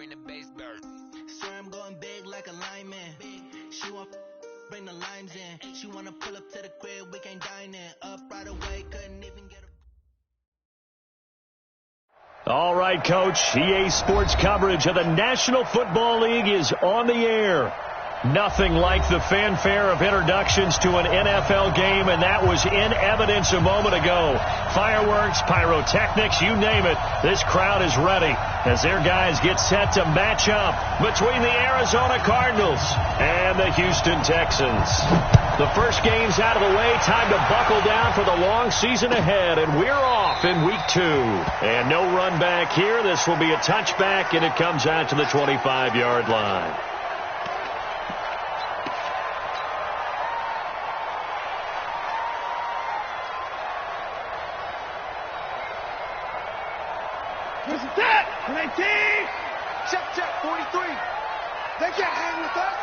bring the bass burst. Swear I'm going big like a lineman. She want bring the limes in. She wanna pull up to the crib, we can't dine in. Up right away, couldn't even get a... All right, Coach. EA Sports coverage of the National Football League is on the air. Nothing like the fanfare of introductions to an NFL game, and that was in evidence a moment ago. Fireworks, pyrotechnics, you name it. This crowd is ready as their guys get set to match up between the Arizona Cardinals and the Houston Texans. The first game's out of the way. Time to buckle down for the long season ahead, and we're off in week 2. And no run back here. This will be a touchback, and it comes out to the 25-yard line. Where's the set? 19! Check, 43. They can't hang with us.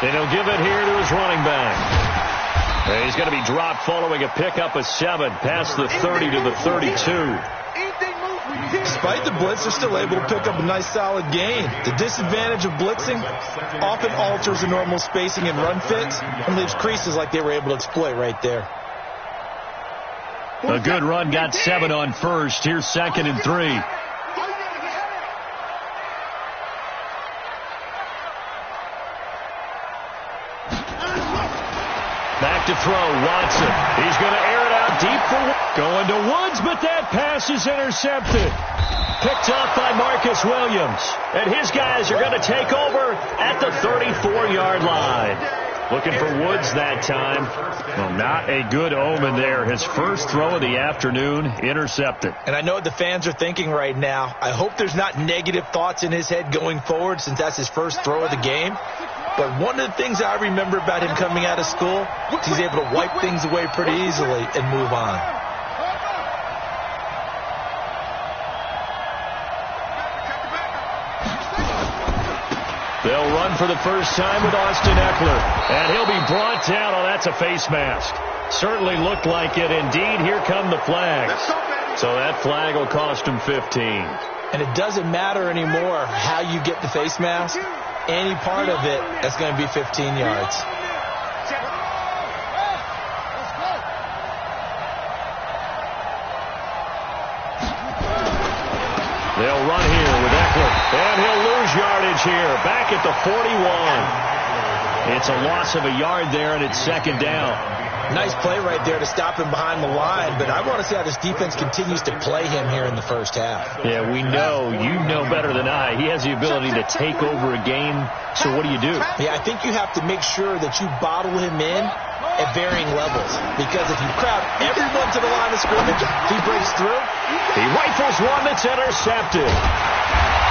And he'll give it here to his running back. And he's going to be dropped following a pickup of 7 past the 30 to the 32. Despite the blitz, they're still able to pick up a nice solid gain. The disadvantage of blitzing often alters the normal spacing and run fits and leaves creases like they were able to exploit right there. A good run got 7 on first. Here's 2nd and 3. Back to throw, Watson. He's going to air it out deep for going to Woods, but that pass is intercepted. Picked up by Marcus Williams. And his guys are going to take over at the 34-yard line. Looking for Woods that time. Well, not a good omen there. His first throw of the afternoon intercepted. And I know what the fans are thinking right now. I hope there's not negative thoughts in his head going forward since that's his first throw of the game. But one of the things I remember about him coming out of school is he's able to wipe things away pretty easily and move on. They'll run for the first time with Austin Eckler. And he'll be brought down. Oh, that's a face mask. Certainly looked like it. Indeed, here come the flags. So that flag will cost him 15. And it doesn't matter anymore how you get the face mask. Any part of it, that's going to be 15 yards. They'll run here with Eckler. And he'll lose yardage here. Back at the 41. It's a loss of a yard there, and it's 2nd down. Nice play right there to stop him behind the line, but I want to see how this defense continues to play him here in the first half. Yeah, we know. You know better than I. He has the ability to take over a game, so what do you do? Yeah, I think you have to make sure that you bottle him in at varying levels, because if you crowd everyone to the line of scrimmage, if he breaks through, he rifles one that's intercepted.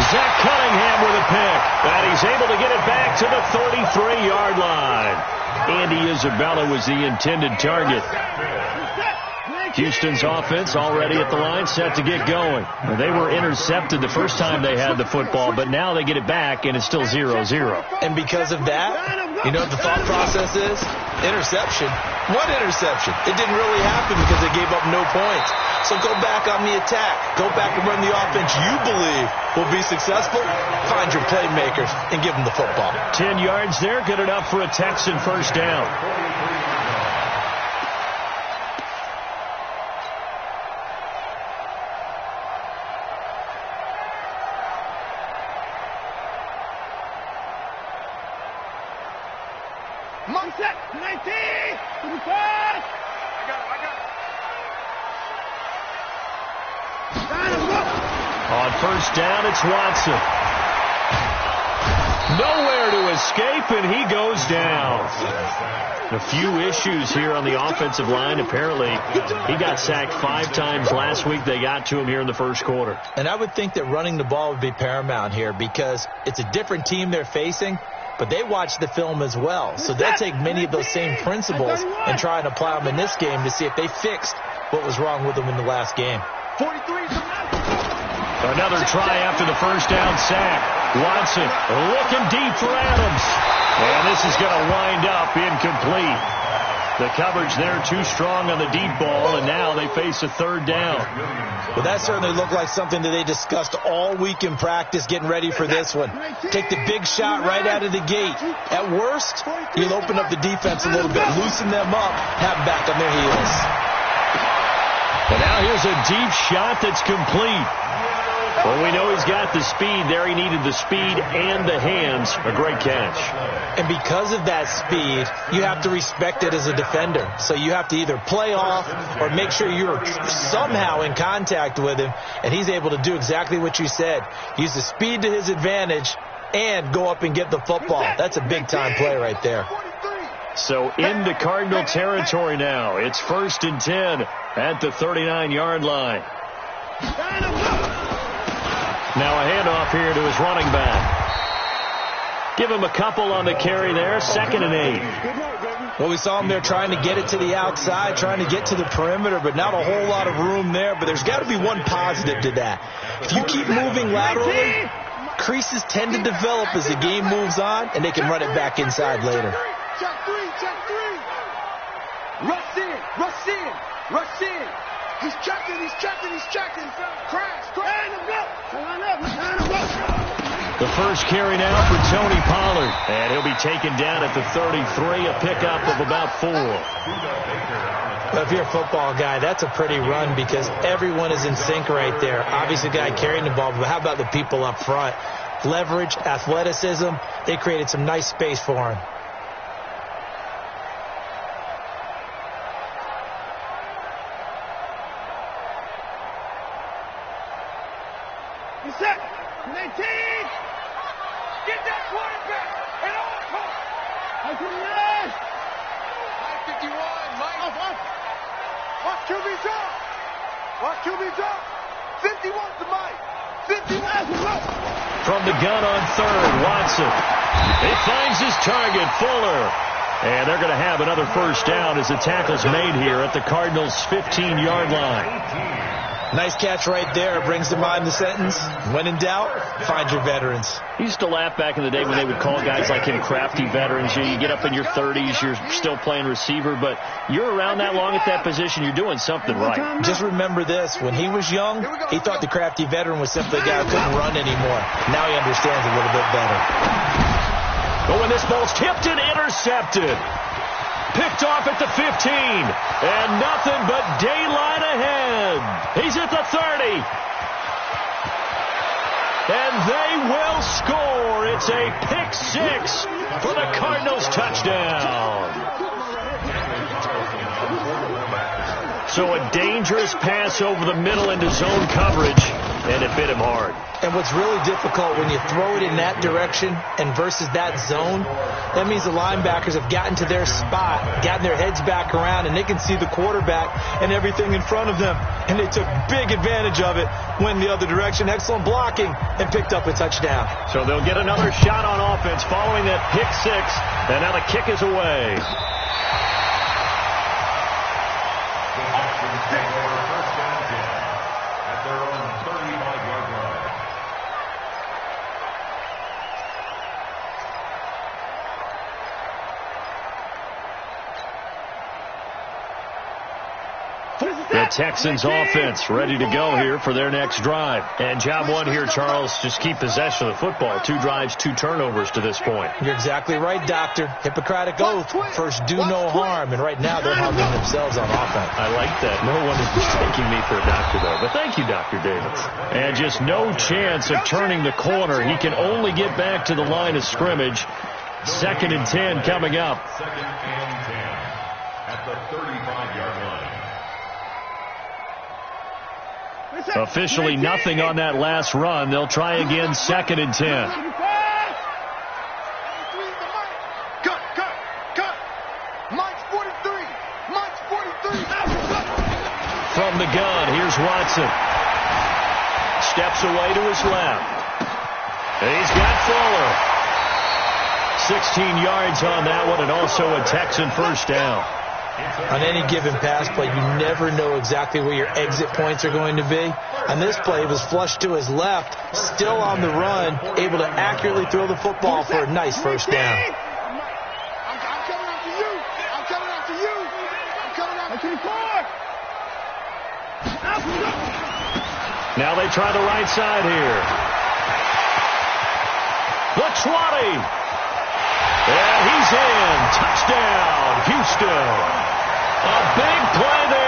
Zach Cunningham with a pick, and he's able to get it back to the 33-yard line. Andy Isabella was the intended target. Houston's offense already at the line, set to get going. They were intercepted the first time they had the football, but now they get it back, and it's still 0-0. And because of that, you know what the thought process is? Interception. One interception. It didn't really happen because they gave up no points. So go back on the attack. Go back and run the offense you believe will be successful. Find your playmakers and give them the football. 10 yards there, good enough for a Texan first down. Set, 19, 25. I got it. On first down, it's Watson. Nowhere to escape, and he goes down. A few issues here on the offensive line. Apparently, he got sacked 5 times last week. They got to him here in the first quarter. And I would think that running the ball would be paramount here because it's a different team they're facing, but they watch the film as well. So they'll take many of those same principles and try and apply them in this game to see if they fixed what was wrong with them in the last game. 43. Another try after the first down sack. Watson looking deep for Adams. And this is going to wind up incomplete. The coverage there too strong on the deep ball, and now they face a third down. Well, that certainly looked like something that they discussed all week in practice getting ready for this one. Take the big shot right out of the gate. At worst, you'll open up the defense a little bit, loosen them up, have them back on their heels. And now here's a deep shot that's complete. Well, we know he's got the speed there. He needed the speed and the hands. A great catch. And because of that speed, you have to respect it as a defender. So you have to either play off or make sure you're somehow in contact with him. And he's able to do exactly what you said. Use the speed to his advantage and go up and get the football. That's a big-time play right there. So into Cardinal territory now. It's 1st and 10 at the 39-yard line. Now a handoff here to his running back. Give him a couple on the carry there. 2nd and 8. Well, we saw him there trying to get it to the outside, trying to get to the perimeter, but not a whole lot of room there. But there's got to be one positive to that. If you keep moving laterally, creases tend to develop as the game moves on, and they can run it back inside later. Check three. Rush in. He's checking. Crash. The first carry now for Tony Pollard. And he'll be taken down at the 33, a pickup of about 4. Well, if you're a football guy, that's a pretty run because everyone is in sync right there. Obviously, the guy carrying the ball, but how about the people up front? Leverage, athleticism, they created some nice space for him. Set. 19. Get that quarterback. And on top. I can rest. 51. Mike. Watch QB's up. 51 to Mike. 51. From the gun on 3rd, Watson. He finds his target, Fuller. And they're going to have another first down as the tackle's made here at the Cardinals' 15-yard line. Nice catch right there. Brings to mind the sentence, when in doubt, find your veterans. He used to laugh back in the day when they would call guys like him crafty veterans. You get up in your 30s, you're still playing receiver, but you're around that long at that position, you're doing something right. Just remember this. When he was young, he thought the crafty veteran was simply a guy who couldn't run anymore. Now he understands a little bit better. But when this ball's tipped and intercepted. Picked off at the 15, and nothing but daylight ahead. He's at the 30, and they will score. It's a pick 6 for the Cardinals touchdown. So a dangerous pass over the middle into zone coverage, and it bit him hard. And what's really difficult when you throw it in that direction and versus that zone, that means the linebackers have gotten to their spot, gotten their heads back around, and they can see the quarterback and everything in front of them. And they took big advantage of it, went the other direction, excellent blocking, and picked up a touchdown. So they'll get another shot on offense following that pick 6, and now the kick is away. The Texans offense ready to go here for their next drive. And job one here, Charles, just keep possession of the football. 2 drives, 2 turnovers to this point. You're exactly right, Doctor. Hippocratic oath, first do no harm. And right now they're harming themselves on offense. I like that. No one is mistaking me for a doctor, though. But thank you, Dr. Davis. And just no chance of turning the corner. He can only get back to the line of scrimmage. 2nd and 10 coming up. 2nd and 10 at the 35-yard line. Officially nothing on that last run. They'll try again, 2nd and 10. Cut. Mike's 43. From the gun, here's Watson. Steps away to his left. He's got Fuller. 16 yards on that one, and also a Texan first down. On any given pass play, you never know exactly where your exit points are going to be. On this play, it was flushed to his left, still on the run, able to accurately throw the football for a nice first down. I'm coming after you. Now they try the right side here. The 20. And he's in. Touchdown, Houston. A big play there.